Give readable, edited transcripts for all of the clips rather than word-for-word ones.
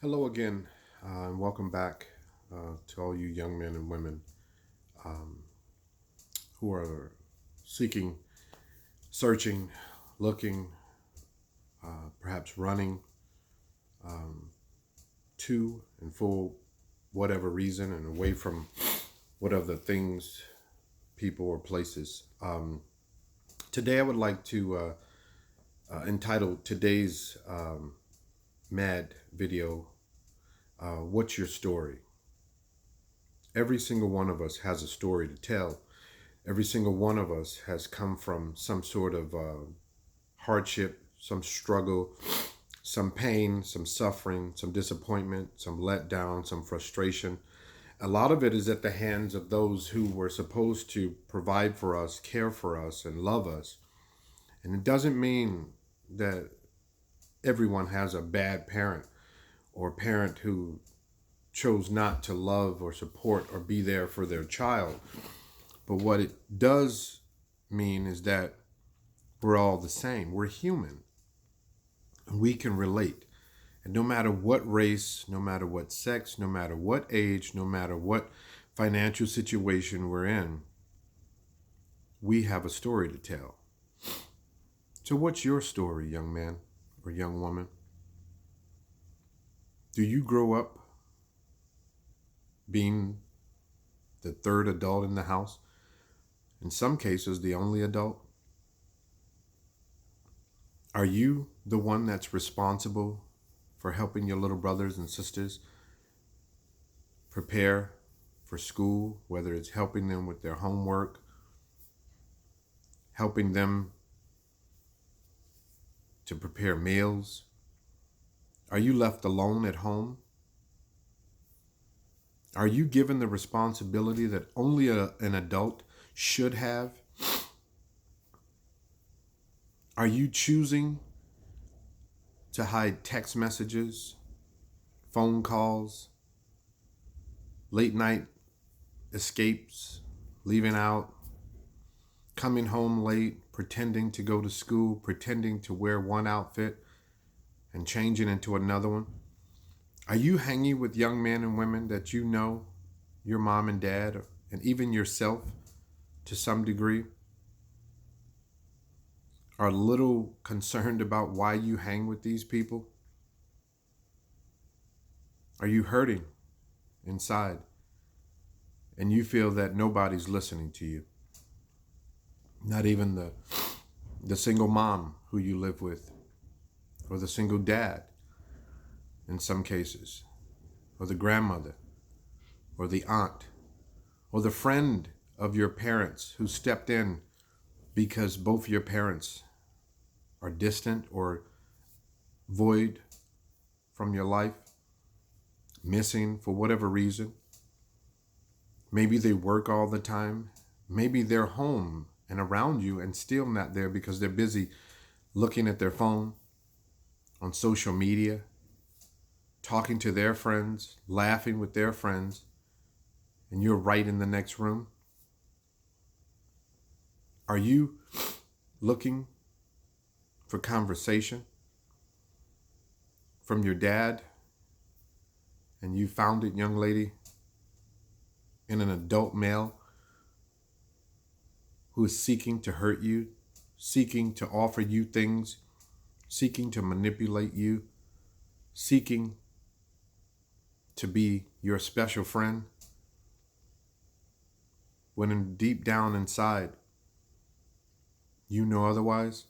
Hello again, and welcome back to all you young men and women who are seeking, searching, looking, perhaps running to and for whatever reason and away from whatever things, people, or places. Today, I would like to entitle today's mad video, What's Your Story? Every single one of us has a story to tell. Every single one of us has come from some sort of hardship, some struggle, some pain, some suffering, some disappointment, some letdown, some frustration. A lot of it is at the hands of those who were supposed to provide for us, care for us, and love us. And it doesn't mean that everyone has a bad parent or a parent who chose not to love or support or be there for their child. But what it does mean is that we're all the same. We're human. And we can relate. And no matter what race, no matter what sex, no matter what age, no matter what financial situation we're in, we have a story to tell. So, what's your story, young man or young woman? Do you grow up being the third adult in the house? In some cases, the only adult? Are you the one that's responsible for helping your little brothers and sisters prepare for school, whether it's helping them with their homework, helping them to prepare meals? Are you left alone at home? Are you given the responsibility that only an adult should have? Are you choosing to hide text messages, phone calls, late night escapes, leaving out, coming home late, pretending to go to school, pretending to wear one outfit and changing into another one? Are you hanging with young men and women that you know, your mom and dad, and even yourself to some degree, are a little concerned about why you hang with these people? Are you hurting inside and you feel that nobody's listening to you? Not even the single mom who you live with, or the single dad in some cases, or the grandmother, or the aunt, or the friend of your parents who stepped in because both your parents are distant or void from your life, missing for whatever reason. Maybe they work all the time. Maybe they're home and around you and still not there because they're busy looking at their phone, on social media, talking to their friends, laughing with their friends, and you're right in the next room. Are you looking for conversation from your dad and you found it, young lady, in an adult male who is seeking to hurt you, seeking to offer you things, seeking to manipulate you, seeking to be your special friend, when deep down inside you know otherwise?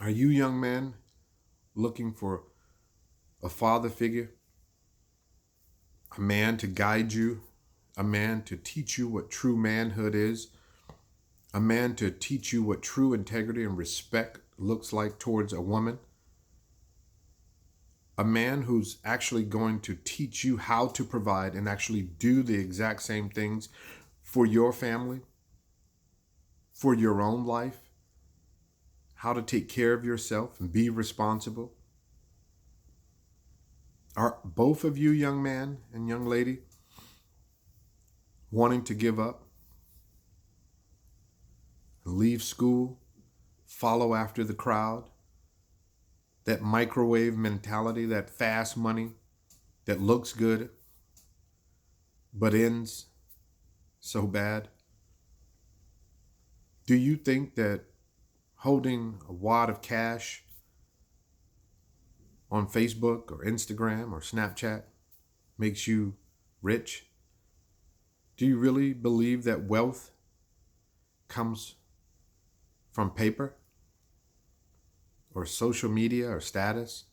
Are you, young man, looking for a father figure, a man to guide you, a man to teach you what true manhood is, a man to teach you what true integrity and respect looks like towards a woman, a man who's actually going to teach you how to provide and actually do the exact same things for your family, for your own life, how to take care of yourself and be responsible? Are both of you, young man and young lady, wanting to give up, leave school, follow after the crowd that microwave mentality, that fast money that looks good but ends so bad? Do you think that holding a wad of cash on Facebook or Instagram or Snapchat makes you rich? Do you really believe that wealth comes from paper or social media or status?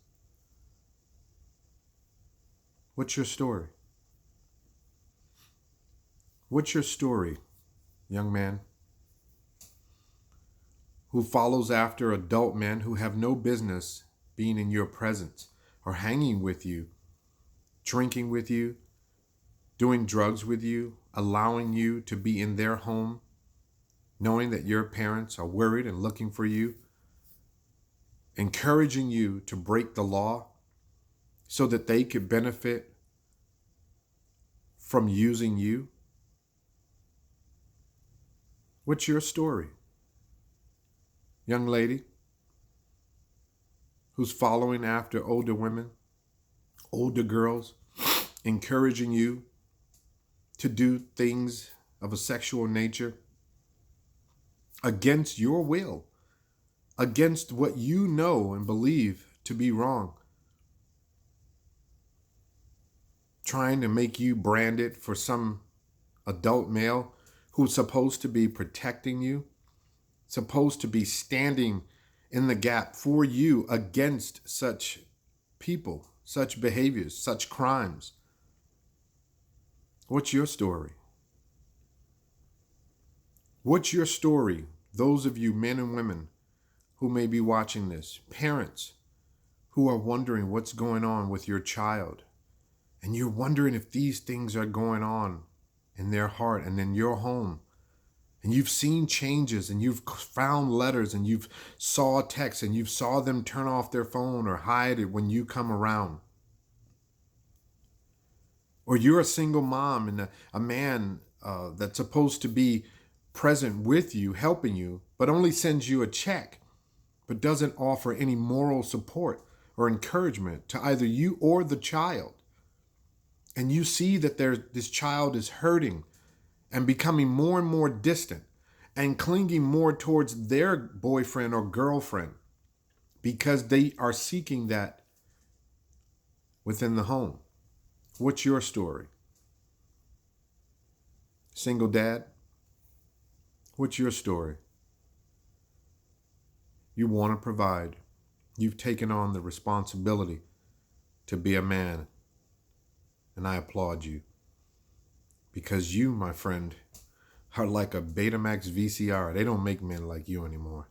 What's your story? What's your story, young man, who follows after adult men who have no business being in your presence or hanging with you, drinking with you, doing drugs with you, allowing you to be in their home, knowing that your parents are worried and looking for you, encouraging you to break the law so that they could benefit from using you? What's your story? Young lady who's following after older women, older girls, encouraging you to do things of a sexual nature against your will, against what you know and believe to be wrong, trying to make you branded for some adult male who's supposed to be protecting you, supposed to be standing in the gap for you against such people, such behaviors, such crimes. What's your story? What's your story? Those of you men and women who may be watching this, parents who are wondering what's going on with your child, and you're wondering if these things are going on in their heart and in your home, and you've seen changes and you've found letters and you've saw texts and you've saw them turn off their phone or hide it when you come around. Or you're a single mom and a man that's supposed to be present with you, helping you, but only sends you a check, but doesn't offer any moral support or encouragement to either you or the child. And you see that this child is hurting and becoming more and more distant and clinging more towards their boyfriend or girlfriend because they are seeking that within the home. What's your story? Single dad, what's your story? You want to provide. You've taken on the responsibility to be a man, and I applaud you. Because you, my friend, are like a Betamax VCR. They don't make men like you anymore.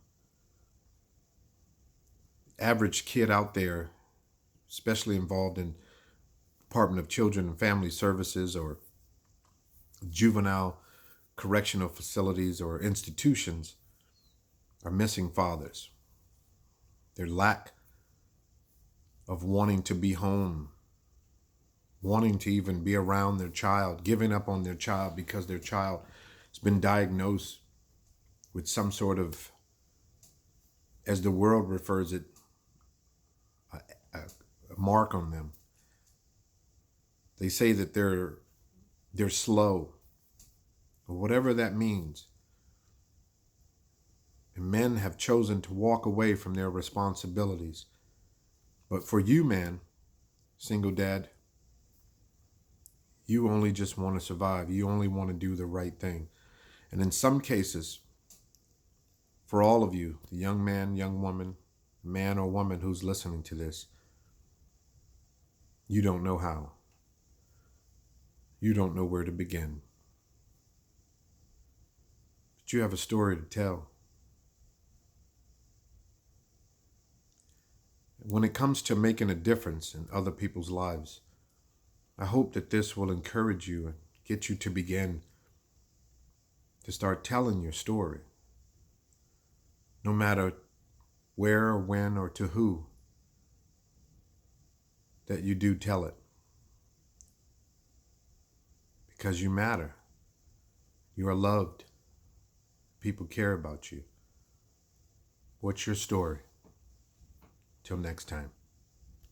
Average kid out there, especially involved in Department of Children and Family Services or juvenile correctional facilities or institutions, are missing fathers. Their lack of wanting to be home, wanting to even be around their child, giving up on their child because their child has been diagnosed with some sort of, as the world refers it, a mark on them. They say that they're slow, or whatever that means. And men have chosen to walk away from their responsibilities. But for you, man, single dad, you only just want to survive. You only want to do the right thing. And in some cases, for all of you, the young man, young woman, man or woman who's listening to this, you don't know how. You don't know where to begin. But you have a story to tell. When it comes to making a difference in other people's lives, I hope that this will encourage you and get you to begin to start telling your story. No matter where or when or to who, that you do tell it. Because you matter. You are loved. People care about you. What's your story? Till next time.